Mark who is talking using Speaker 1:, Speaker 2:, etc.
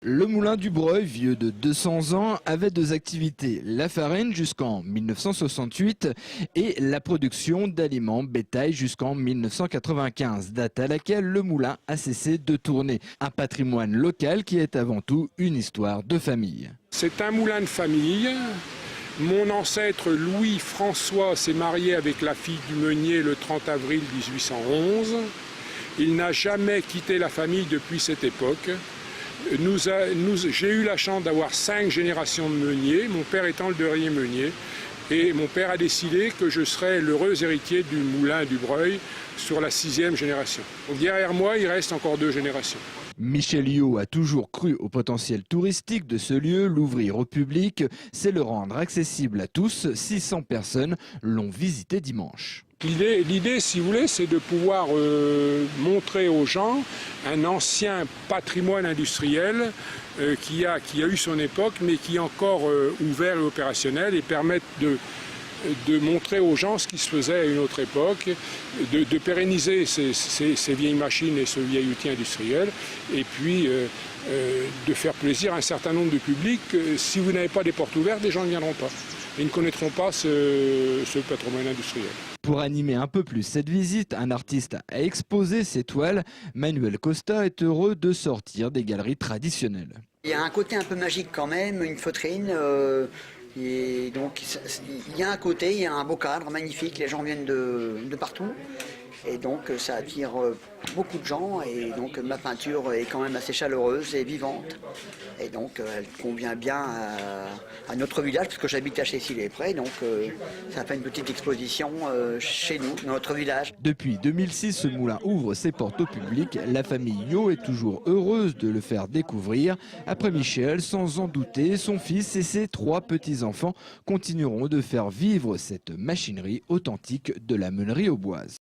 Speaker 1: Le moulin du Breuil, vieux de 200 ans, avait deux activités, la farine jusqu'en 1968 et la production d'aliments bétail jusqu'en 1995, date à laquelle le moulin a cessé de tourner. Un patrimoine local qui est avant tout une histoire de famille.
Speaker 2: C'est un moulin de famille. Mon ancêtre Louis-François s'est marié avec la fille du meunier le 30 avril 1811. Il n'a jamais quitté la famille depuis cette époque. J'ai eu la chance d'avoir 5 générations de meuniers, mon père étant le dernier meunier. Et mon père a décidé que je serais l'heureux héritier du moulin du Breuil sur la 6e génération. Donc derrière moi, il reste encore 2 générations.
Speaker 1: Michel Yot a toujours cru au potentiel touristique de ce lieu, l'ouvrir au public, c'est le rendre accessible à tous. 600 personnes l'ont visité dimanche.
Speaker 2: L'idée, si vous voulez, c'est de pouvoir montrer aux gens un ancien patrimoine industriel qui a eu son époque, mais qui est encore ouvert et opérationnel et permettre de montrer aux gens ce qui se faisait à une autre époque, de pérenniser ces vieilles machines et ce vieil outil industriel, et puis de faire plaisir à un certain nombre de publics. Si vous n'avez pas des portes ouvertes, les gens ne viendront pas. Ils ne connaîtront pas ce patrimoine industriel.
Speaker 1: Pour animer un peu plus cette visite, un artiste a exposé ses toiles. Manuel Costa est heureux de sortir des galeries traditionnelles.
Speaker 3: Il y a un côté un peu magique quand même, une feutrine. Et donc il y a un côté, il y a un beau cadre magnifique, les gens viennent de partout. Et donc ça attire beaucoup de gens et donc ma peinture est quand même assez chaleureuse et vivante. Et donc elle convient bien à notre village parce que j'habite à Chécy-les-Prés. Donc ça fait une petite exposition chez nous, dans notre village.
Speaker 1: Depuis 2006, ce moulin ouvre ses portes au public. La famille Yot est toujours heureuse de le faire découvrir. Après Michel, sans en douter, son fils et ses 3 petits-enfants continueront de faire vivre cette machinerie authentique de la meunerie auboise.